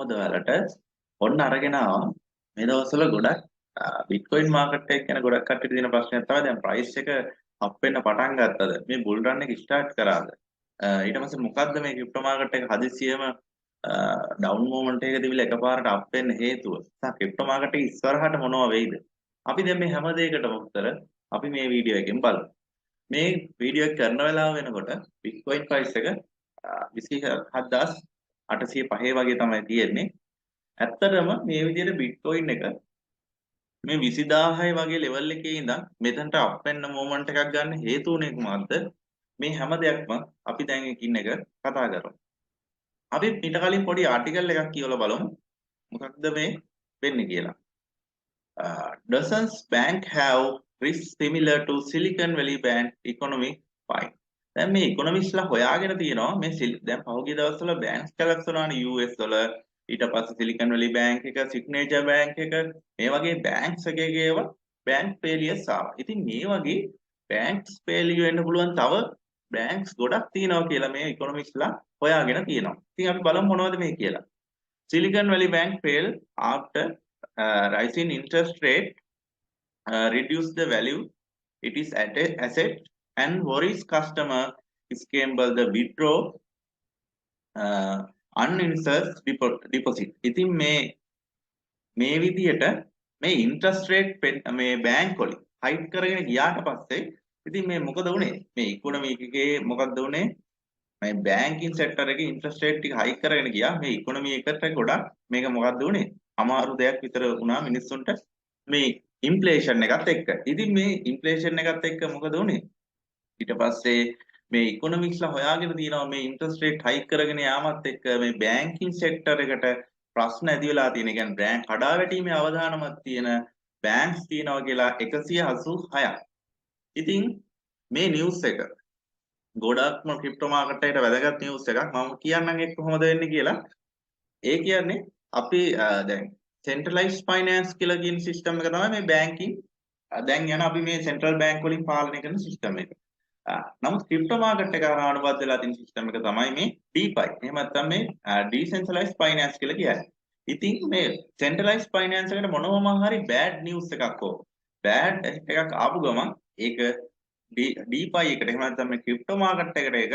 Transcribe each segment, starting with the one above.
කොහොමද ඔයාලට ඔන්න අරගෙන ආවා මේ දවස්වල ගොඩක් බිට්කොයින් මාකට් එක ගැන ගොඩක් කට්ටියට තියෙන ප්‍රශ්නයක් තමයි දැන් ප්‍රයිස් එක අප් වෙන්න පටන් ගත්තද මේ බුල් රන් එක ස්ටාර්ට් කරාද ඊට පස්සේ මොකද්ද මේ ක්‍රිප්ටෝ මාකට් එක හදිසියෙම ඩවුන් මොමන්ට් එක තිබිලා එකපාරට අප් වෙන්න හේතුව සහ ක්‍රිප්ටෝ මාකට් එක ඉස්සරහට මොනවා වෙයිද අපි දැන් මේ හැම දෙයකටම උත්තර අපි මේ වීඩියෝ එකෙන් බලමු මේ වීඩියෝ එක කරන වෙලාව වෙනකොට බිට්කොයින් ප්‍රයිස් එක 27805 වගේ තමයි තියෙන්නේ. ඇත්තටම මේ විදිහට බිට්කොයින් එක මේ 20000 වගේ ලෙවල් එකේ ඉඳන් මෙතනට අප් වෙන්න මොමන්ට් එකක් ගන්න හේතු උනේ කොහොමද? මේ හැම දෙයක්ම අපි දැන් එකින් එක කතා කරමු. අපි ඊට කලින් පොඩි ආටිකල් එකක් කියවලා බලමු. මොකක්ද මේ වෙන්නේ කියලා. Dozens bank have risks similar to Silicon Valley Bank economic find. දැන් මේ ඉකොනොමිස්ලා හොයාගෙන තියෙනවා මේ දැන් පහුගිය දවස්වල බැංක්ස් කලැප්ස් වුණානේ US වල ඊට පස්සේ සිලිකන් වැලි බැංක් එක සිග්නේචර් බැංක් එක මේ වගේ බැංක්ස් එකේ ඒවා බැංක් ෆේලියර්ස් ආවා. ඉතින් මේ වගේ බැංක්ස් ෆේලියර් වෙන්න පුළුවන් තව බැංක්ස් ගොඩක් තියෙනවා කියලා මේ ඉකොනොමිස්ලා හොයාගෙන තියෙනවා. ඉතින් අපි බලමු මොනවද මේ කියලා. Silicon Valley Bank failed after rising interest rate reduce the value it is at a asset and worries customer scramble the withdraw uninsured deposit. ඉතින් මේ විදියට මේ interest rate මේ බැංක් වලින් හයිට් කරගෙන ගියාට පස්සේ ඉතින් මේ මොකද වුනේ? මේ ඉකොනොමි එකේ මොකක්ද වුනේ? මේ බැංකින් සෙක්ටර් එකේ ඉන්ට්‍රස්ට් රේට් ටික හයික් කරගෙන ගියා. මේ ඉකොනොමි එකට ගොඩක් මේක මොකක්ද වුනේ? අමාරු දෙයක් විතර වුණා මිනිස්සුන්ට මේ ඉන්ෆ්ලේෂන් එකත් එක්ක. ඉතින් මේ ඉන්ෆ්ලේෂන් එකත් එක්ක මොකද වුනේ? ඊට පස්සේ මේ ඉකොනොමික්ස්ලා හොයාගෙන තියෙනවා මේ ඉන්ට්‍රස්ට් රේට් හයික් කරගෙන යාමත් එක්ක මේ බැංකින් සෙක්ටර් එකට ප්‍රශ්න ඇති වෙලා තියෙන. ඒ කියන්නේ බැංක් කඩාවැටීමේ අවධානමක් තියෙන බැංක්ස් තියෙනවා කියලා 186ක්. ඉතින් මේ නිවුස් එක ගොඩක්ම ක්‍රිප්ටෝ මාකට් එකට වැදගත් නිවුස් එකක්. මම කියන්නම් ඒක කොහොමද වෙන්නේ කියලා. ඒ කියන්නේ අපි දැන් සෙන්ට්‍රලයිස්ඩ් ෆයිනෑන්ස් කියලා කියන සිස්ටම් එක තමයි මේ බැංකින් දැන් යන අපි මේ සෙන්ට්‍රල් බැංක් වලින් පාලනය කරන සිස්ටම් එක. නමුත් ක්‍රිප්ටෝ මාකට් එක කරා අනුබද්ධ වෙලා තියෙන සිස්ටම් එක තමයි මේ DeFi. එහෙම නැත්නම් මේ ඩිසෙන්ට්‍රලයිස්ඩ් ෆයිනෑන්ස් කියලා කියන්නේ. ඉතින් මේ සෙන්ට්‍රලයිස්ඩ් ෆයිනෑන්ස් එකට මොනවම හරි බෑඩ් නිවුස් එකක් හෝ බෑඩ් එකක් ආපු ගමන් ඒක DeFi එකට එහෙම නැත්නම් මේ ක්‍රිප්ටෝ මාකට් එකට ඒක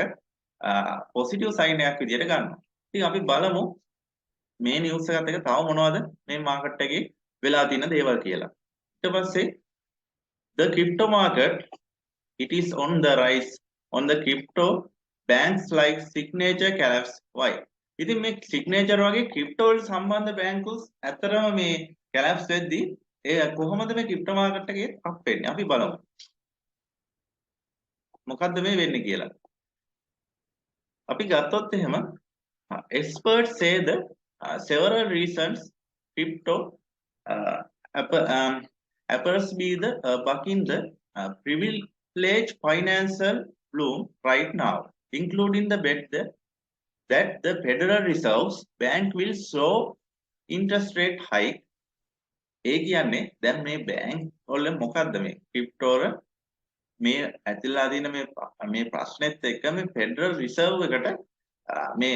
පොසිටිව් සයින් එකක් විදියට ගන්නවා. ඉතින් අපි බලමු මේ නිවුස් එකත් එක තව මොනවද මේ මාකට් එකේ වෙලා තියෙන දේවල් කියලා. ඊට පස්සේ the crypto market it is on the rise on the crypto banks like signature collapse why. ඉතින් මේ signature වගේ ක්‍රිප්ටෝ වල සම්බන්ධ බැංකුස් ඇත්තටම මේ collapse වෙද්දී ඒ කොහොමද මේ ක්‍රිප්ටෝ මාකට් එකේ අප් වෙන්නේ අපි බලමු. මොකද්ද මේ වෙන්නේ කියලා. අපි ගත්තොත් එහෙම experts say the several reasons crypto appears be the bucking the privileged financial bloom right now, including the bet that the Federal Reserve's bank will slow interest rate hike. ඒ කියන්නේ දැන් මේ බැංක් වල මොකද්ද මේ ක්‍රිප්ටෝ වල මේ ඇතිලා තියෙන මේ ප්‍රශ්නෙත් එක්ක මේ ෆෙඩරල් රිසර්ව් එකට මේ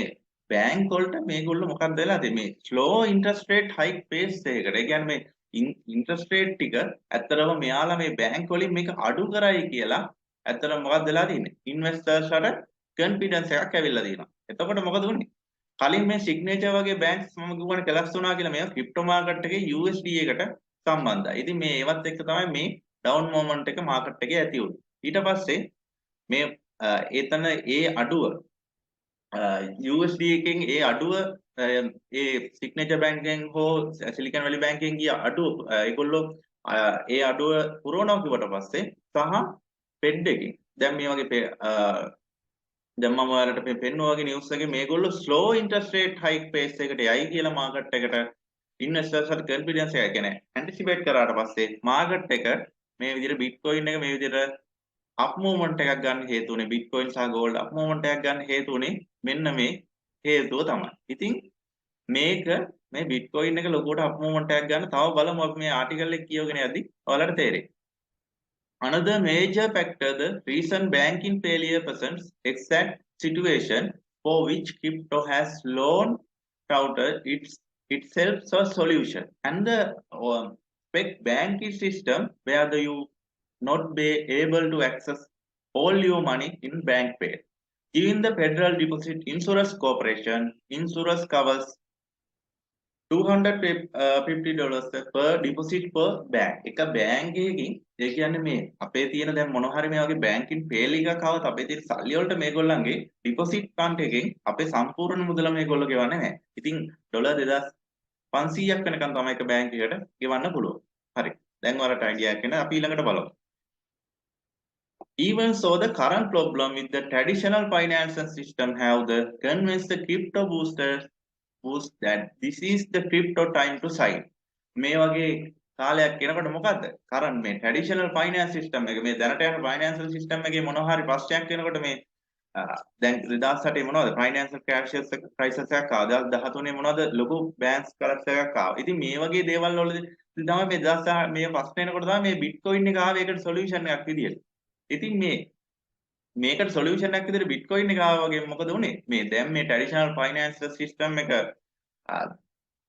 බැංක් වලට මේගොල්ලෝ මොකක්ද වෙලා තියෙන්නේ මේ slow interest rate hike pace එකකට. ඒ කියන්නේ මේ ඉන්ටරෙස්ට් රේට් ටික ඇත්තටම මෙයාලා මේ බැංක් වලින් මේක අඩු කරයි කියලා ඇත්තටම මොකක්ද වෙලා තියෙන්නේ? ඉන්වෙස්ටර්ස්ලාට කොන්ෆිඩන්ස් එකක් ඇවිල්ලා තියෙනවා. එතකොට මොකද වුනේ? කලින් මේ සිග්නේචර් වගේ බැංක්ස් මම කියවනේ කලැප්ස් වුණා කියලා මේවා ක්‍රිප්ටෝ මාකට් එකේ USD එකට සම්බන්ධයි. ඉතින් මේ ඒවත් එක්ක තමයි මේ ඩවුන් මොමන්ට් එක මාකට් එකේ ඇති වුනේ. ඊට පස්සේ මේ එතන ඒ අඩුව USD එකෙන් ඒ අඩුව ඒ සිග්නේචර් බැංකෙන් හෝ සිලිකන් වැලි බැංකෙන් ගිය අඩුව ඒගොල්ලෝ ඒ අඩුව පුරවනවා කිව්වට පස්සේ සහ ෆෙඩ් එකෙන් දැන් මේ වගේ දැන් මම ඔයාලට මේ පෙන්වුවා වගේ නිවුස් එකේ මේගොල්ලෝ slow interest rate hike pace එකට යයි කියලා මාකට් එකට ඉන්වෙස්ටර්ස්ලාට කොන්ෆිඩන්ස් එකක් කියන්නේ ඇන්ටිසිපේට් කරාට පස්සේ මාකට් එක මේ විදිහට බිට්කොයින් එක මේ විදිහට අප් මොමන්ට් එකක් ගන්න හේතු උනේ බිට්කොයින් සහ ගෝල්ඩ් අප් මොමන්ට් එකක් ගන්න හේතු උනේ මෙන්න මේ හේතුව තමයි. ඉතින් මේක මේ බිට්කොයින් එක ලොකුවට අප් මොමන්ට් එකක් ගන්න තව බලමු අපි මේ ආටිකල් එක කියවගෙන යද්දි ඔයාලට තේරෙයි. Another major factor the recent banking failure presents exact situation for which crypto has long touted its itself a solution, and the banking system where you not be able to access all your money in bank pay. Even the Federal Deposit Insurance Corporation, insurance covers $250 per deposit per bank. එක bank එකකින් ඒ කියන්නේ මේ අපේ තියෙන දැන් මොන හරි මේ වගේ බෑන්කින් ෆේල් එකක් ආවොත් අපේ තියෙන සල්ලි වලට මේගොල්ලන්ගේ ඩිපොසිට් account එකෙන් අපේ සම්පූර්ණ මුදල මේගොල්ලෝ ගෙවන්නේ නැහැ. ඉතින් ඩොලර් 2500ක් වෙනකන් තමයි එක බෑන්ක් එකකට ගෙවන්න පුළුවන්. හරි. දැන් ඔයාලට අයිඩියා එකක් එන අපි ඊළඟට බලමු. Even so, the current problem with the traditional financial system have the convinced the crypto boosters boost that this is the crypto time to shine. මේ වගේ කාලයක් එනකොට මොකද්ද? කරන්ට් මේ traditional finance system එක මේ දැනට යන financial system එකේ මොනවා හරි ප්‍රශ්නයක් වෙනකොට මේ දැන් 2008 මොනවද financial crisis එකක් ආවා. 2013 මොනවද ලොකු banks collapse එකක් ආවා. ඉතින් මේ වගේ දේවල් වලදී තමයි මේ 2000 මේ ප්‍රශ්න එනකොට තමයි මේ bitcoin එක ආවේ ඒකට solution එකක් විදියට. ඉතින් මේකට සොලියුෂන් එකක් විදිහට බිට්කොයින් එක ආවා වගේ මොකද උනේ මේ දැන් මේ ට්‍රැඩිෂනල් ෆයිනෑන්ෂල් සිස්ටම් එක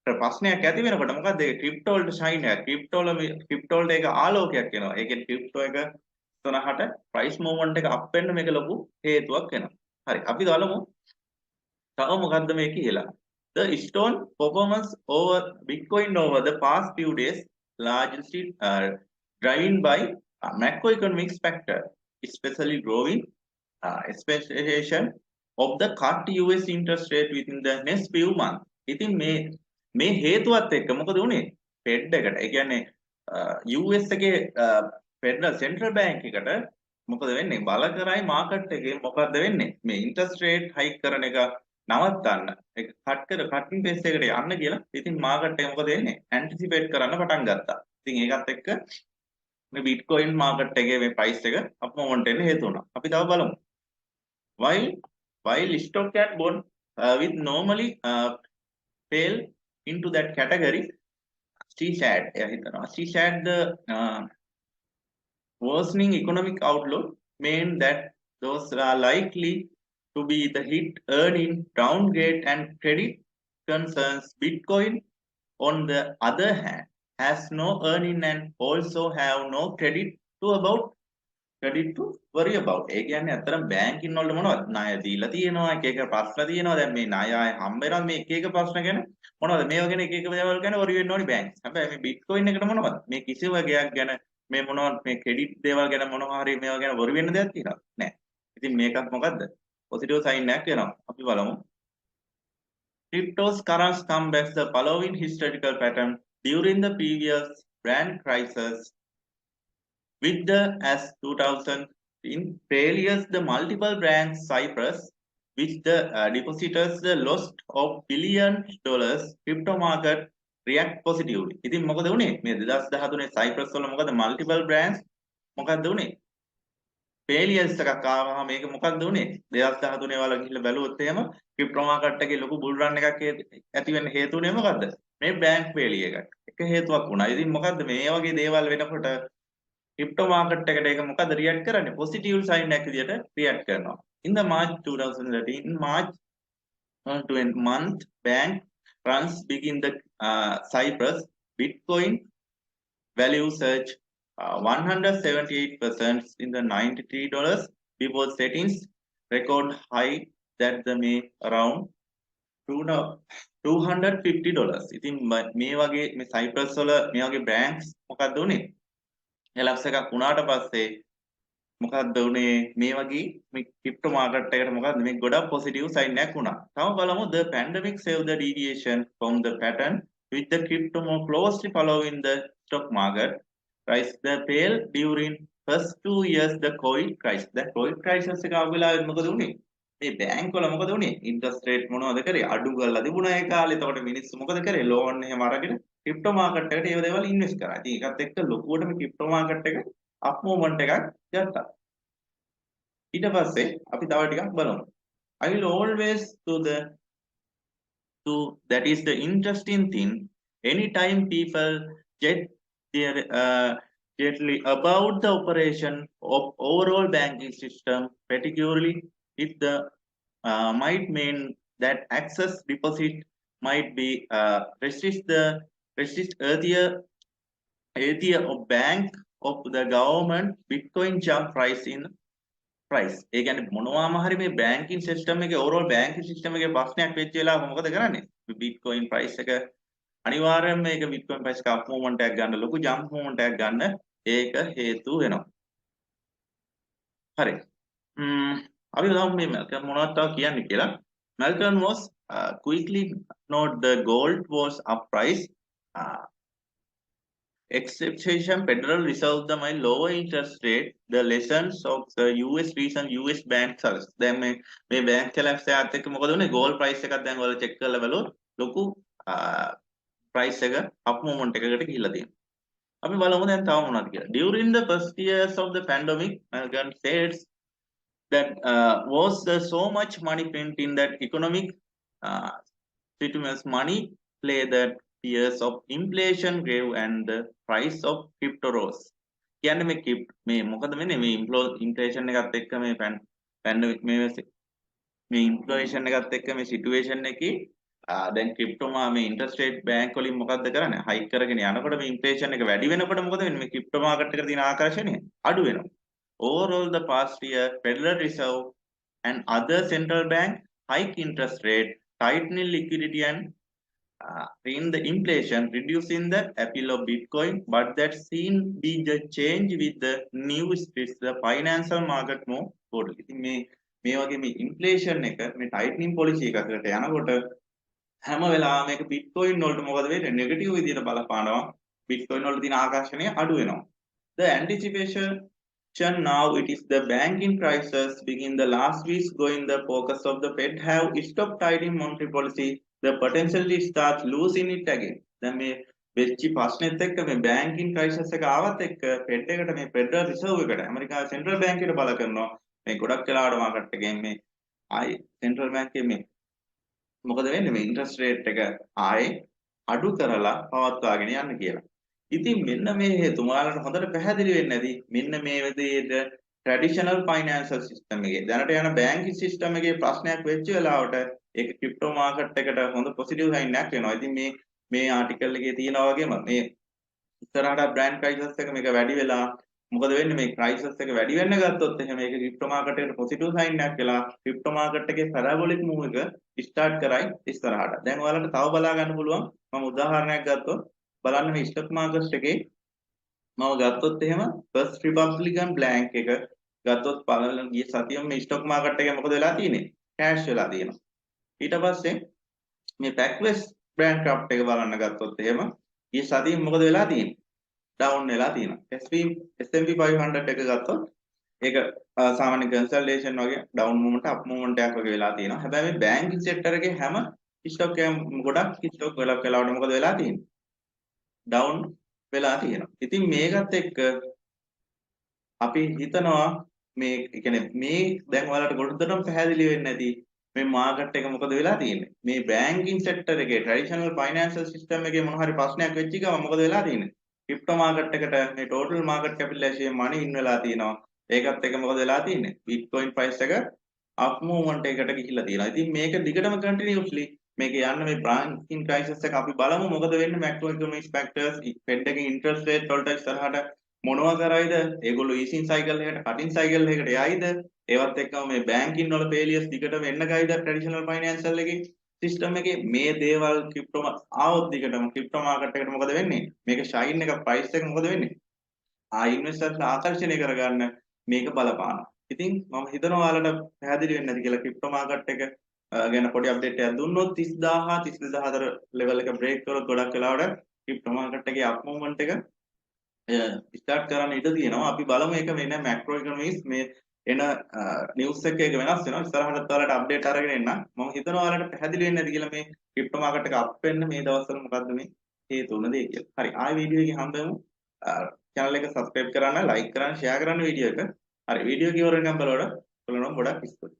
ප්‍රශ්නයක් ඇති වෙනකොට මොකද ඒක ක්‍රිප්ටෝ වලට ෂයින් එක ක්‍රිප්ටෝ වලට ඒක ආලෝකයක් එනවා ඒ කියන්නේ ක්‍රිප්ටෝ එක ඉස්සරහට ප්‍රයිස් මූවමන්ට් එක අප් වෙන්න මේක ලොකු හේතුවක් වෙනවා හරි අපි බලමු තව මොකද්ද මේ කියලා the stone performance over bitcoin over the past few days largely driven by macroeconomic factor especially growing expectation of the cut US interest rate within the next few months. ඉතින් මේ හේතුවත් එක්ක මොකද උනේ? Fed එකට. ඒ කියන්නේ US එකේ Federal Central Bank එකට මොකද වෙන්නේ? බල කරයි මාකට් එකේ මොකද්ද වෙන්නේ? මේ interest rate hike කරන එක නවත්තන්න. ඒක cutting pace එකට යන්න කියලා. ඉතින් මාකට් එක මොකද වෙන්නේ? anticipate කරන්න පටන් ගත්තා. ඉතින් ඒකත් එක්ක මේ Bitcoin market එකේ මේ price එක up movement වෙන්න හේතු වුණා. අපි තව බලමු. While stock and bond with normally fail into that category, she said the worsening economic outlook meant that those are likely to be the hit earning downgrade and credit concerns. Bitcoin, on the other hand, has no earning and also have no credit to worry about. ඒ කියන්නේ අතරම banking වලට මොනවද? ණය දීලා තියෙනවා, එක එක ප්‍රශ්න තියෙනවා. දැන් මේ ණය ආයේ හම්බ වෙනවා මේ එක එක ප්‍රශ්න ගැන මොනවද? මේවා ගැන එක එක දේවල් ගැන worry වෙන්න ඕනි බැංක්ස්. හැබැයි මේ Bitcoin එකට මොනවද? මේ කිසි වගේක් ගැන මේ මොනවද මේ ක්‍රෙඩිට් දේවල් ගැන මොනවා හරි මේවා ගැන worry වෙන්න දෙයක් තියෙනවද? නැහැ. ඉතින් මේකත් මොකද්ද? positive sign එකක් වෙනවා. අපි බලමු. Crypto's current comebacks the following historical pattern during the previous brand crisis with the as 2000 in failures the multiple brands Cyprus which the depositors the lost of $billions crypto market react positively. ඉතින් මොකද වුනේ? මේ 2013 Cyprus වල මොකද multiple brands මොකද්ද වුනේ? failures එකක් ආවම මේක මොකද්ද වුනේ? 2013 වල ගිහිල්ලා බැලුවොත් එහෙම crypto market එකේ ලොකු bull run එකක් ඇති වෙන්න හේතු වුනේ මොකද්ද? මේ bank failure එකක්. එක හේතුවක් වුණා. ඉතින් මොකද්ද මේ වගේ දේවල් වෙනකොට crypto market එකට ඒක මොකද react කරන්නේ? positive sign එකක් විදියට react කරනවා. In the March 2013, in March 20 month, bank runs begin the Cyprus Bitcoin value surge 178% in the $93 before settings record high that the May around $250. ඉතින් මේ වගේ මේ Cyprus වල මේ වගේ banks මොකක්ද උනේ? එලක්ස් එකක් වුණාට පස්සේ මොකක්ද උනේ මේ වගේ මේ ක්‍රිප්ටෝ මාකට් එකට මොකක්ද මේ ගොඩක් පොසිටිව් සයින් එකක් වුණා. තව බලමු the pandemic saved the deviation from the pattern with the crypto more closely following the stock market rise the fail during first 2 years the covid crisis. the covid crisis එක ආව වෙලාවෙත් මොකද උනේ? මේ බැංක් වල මොකද උනේ? ඉන්ට්‍රස්ට් රේට් මොනවද කරේ? අඩු කරලා තිබුණා ඒ කාලේ. එතකොට මිනිස්සු මොකද කරේ? ලෝන් එහෙම අරගෙන ක්‍රිප්ටෝ මාකට් එකට ඒව දේවල් ඉන්වෙස්ට් කරා. ඉතින් ඒකත් එක්ක ලොකුවට මේ ක්‍රිප්ටෝ මාකට් එක අප් මූවමන්ට් එකක් ගත්තා. ඊට පස්සේ අපි තව ටිකක් බලමු. I will always that is the interesting thing anytime people get their gently about the operation of overall banking system, particularly if the might mean that access deposit might be resist earlier of bank of the government Bitcoin jump price in price. ඒ කියන්නේ මොනවාම හරි මේ banking system එකේ overall banking system එකේ ප්‍රශ්නයක් වෙච්ච වෙලාව මොකද කරන්නේ? Bitcoin price එක අනිවාර්යයෙන්ම මේක Bitcoin price එක up movement එකක් ගන්න ලොකු jump movement එකක් ගන්න ඒක හේතු වෙනවා. හරි. අපි බලමු මේ මල්කම් මොනවද තව කියන්නේ කියලා. Malcolm was quickly note the gold was up price. Expectation Federal Reserve තමයි lower interest rate the lessons of the US recent US bank collapse. දැන් මේ bank collapse එකත් එක්ක මොකද වුනේ? gold price එකක් දැන් ඔයාලා check කරලා බලුවොත් ලොකු price එක up movement එකකට ගිහිල්ලා තියෙනවා. අපි බලමු දැන් තව මොනවද කියලා. During the first years of the pandemic, Malcolm says that was so much money print in that economic stimulus money play that fears of inflation grew and the price of crypto rose. කියන්නේ මේ මොකද වෙන්නේ මේ inflation එකත් එක්ක මේ pandemic මේ inflation එකත් එක්ක මේ situation එකේ දැන් crypto මේ interest rate bank වලින් මොකද්ද කරන්නේ hike කරගෙන යනකොට මේ inflation එක වැඩි වෙනකොට මොකද වෙන්නේ මේ crypto market එකට තියෙන ආකර්ෂණය අඩු වෙනවා. Overall the past year Federal Reserve and other central bank hike interest rate, tightening liquidity and in the inflation, reducing the appeal of Bitcoin, but that seen be the change with the new streets, the financial market more broadly. මේ වගේ මේ inflation එක මේ tightening policy එකකට යනකොට හැම වෙලාවෙම මේක Bitcoin වලට මොකද වෙන්නේ? negative විදියට බලපානවා. Bitcoin වලට තියෙන ආකර්ෂණය අඩු වෙනවා. The anticipation now it is the banking crisis begin the last weeks going the focus of the Fed have stopped tightening monetary policy the potentially start losing it again. දැන් මේ වෙච්චි ප්‍රශ්නෙත් එක්ක මේ banking crisis එක ආවත් එක්ක Fed එකට මේ Federal Reserve එකට ඇමරිකාවේ central bank එකට බල කරනවා මේ ගොඩක් වෙලාවට මාකට් එකෙන් මේ ආයි central bank එකේ මේ මොකද වෙන්නේ මේ interest rate එක ආයේ අඩු කරලා පවත්වාගෙන යන්න කියලා. ඉතින් මෙන්න මේ හේතු ඔයාලට හොඳට පැහැදිලි වෙන්නේ නැති මෙන්න මේ විදිහට traditional financial system එකේ දැනට යන banking system එකේ ප්‍රශ්නයක් වෙච්ච වෙලාවට ඒක crypto market එකට හොඳ positive sign එකක් වෙනවා. ඉතින් මේ article එකේ තියෙනවා වගේම මේ ඉස්සරහට brand crisis එක මේක වැඩි වෙලා මොකද වෙන්නේ මේ crisis එක වැඩි වෙන්න ගත්තොත් එහෙනම් මේක crypto market එකට positive sign එකක් වෙලා crypto market එකේ parabolic move එක start කරයි ඉස්සරහට. දැන් ඔයාලට තව බලා ගන්න පුළුවන් මම උදාහරණයක් ගත්තොත් බලන්න මේ stock market එකේ මම ගත්තොත් එහෙම First Republican blank එක ගත්තොත් පළවෙනි ගිය සතියෙම මේ stock market එකේ මොකද වෙලා තියෙන්නේ? crash වෙලා තියෙනවා. ඊට පස්සේ මේ backwest bankrupt එක බලන්න ගත්තොත් එහෙම ගිය සතියේ මොකද වෙලා තියෙන්නේ? down වෙලා තියෙනවා. S&P 500 එක ගත්තොත් ඒක සාමාන්‍ය consolidation වගේ down movement up movement එකක් වගේ වෙලා තියෙනවා. හැබැයි මේ banking sector එකේ හැම stock එකම ගොඩක් stock වෙලාවට මොකද වෙලා තියෙන්නේ? down වෙලා තියෙනවා. ඉතින් මේකත් එක්ක අපි හිතනවා මේ කියන්නේ මේ දැන් ඔයාලට ගොඩටම පැහැදිලි වෙන්නේ නැති මේ මාකට් එක මොකද වෙලා තියෙන්නේ? මේ banking sector එකේ traditional financial system එකේ මොන හරි ප්‍රශ්නයක් වෙච්ච ගමන් මොකද වෙලා තියෙන්නේ? crypto market එකට මේ total market capitalization money in වෙලා තියෙනවා. ඒකත් එක්ක මොකද වෙලා තියෙන්නේ? Bitcoin price එක up movement එකකට ගිහිල්ලා තියෙනවා. ඉතින් මේක දිගටම continuously මේක යන්න මේ banking crisis එක අපි බලමු මොකද වෙන්නේ macroeconomic factors Fed එකේ interest rate වලට ඉස්සරහට මොනවා කරයිද ඒගොල්ලෝ easing cycle එකට cutting cycle එකකට යයිද ඒවත් එක්කම මේ banking වල failures දිගටම එන්න ගයිද traditional financial එකේ system එකේ මේ දේවල් crypto ආවොත් දිගටම crypto market එකට මොකද වෙන්නේ මේක shine එක price එක මොකද වෙන්නේ investors ආකර්ෂණය කරගන්න මේක බලපානවා ඉතින් මම හිතනවා ඔයාලට පැහැදිලි වෙන්නේ නැති කියලා crypto market එක ගැන පොඩි අප්ඩේට් එකක් දුන්නොත් 30000 32000 අතර ලෙවල් එක බ්‍රේක් කරොත් ගොඩක් වෙලාවට ක්‍රිප්ටෝ මාකට් එකේ අප් මූවමන්ට් එක ස්ටාර්ට් කරන්න ඉඩ තියෙනවා අපි බලමු ඒක වෙන මැක්‍රෝ ඉකොනොමික්ස් මේ එන නිවුස් එක වෙනස් වෙනවා ඉස්සරහට ඔයාලට අප්ඩේට් අරගෙන එන්න මම හිතනවා ඔයාලට පැහැදිලි වෙන්නේ නැති කියලා මේ ක්‍රිප්ටෝ මාකට් එක අප් වෙන්න මේ දවස්වල මොකද්ද මේ හේතු උන දේ කියලා හරි ආයි වීඩියෝ එකේ හම්බෙමු channel එක subscribe කරන්න like කරන්න share කරන්න වීඩියෝ එක හරි වීඩියෝ එක ඉවර වෙනකම් බලන්න ගොඩක් ස්තුතියි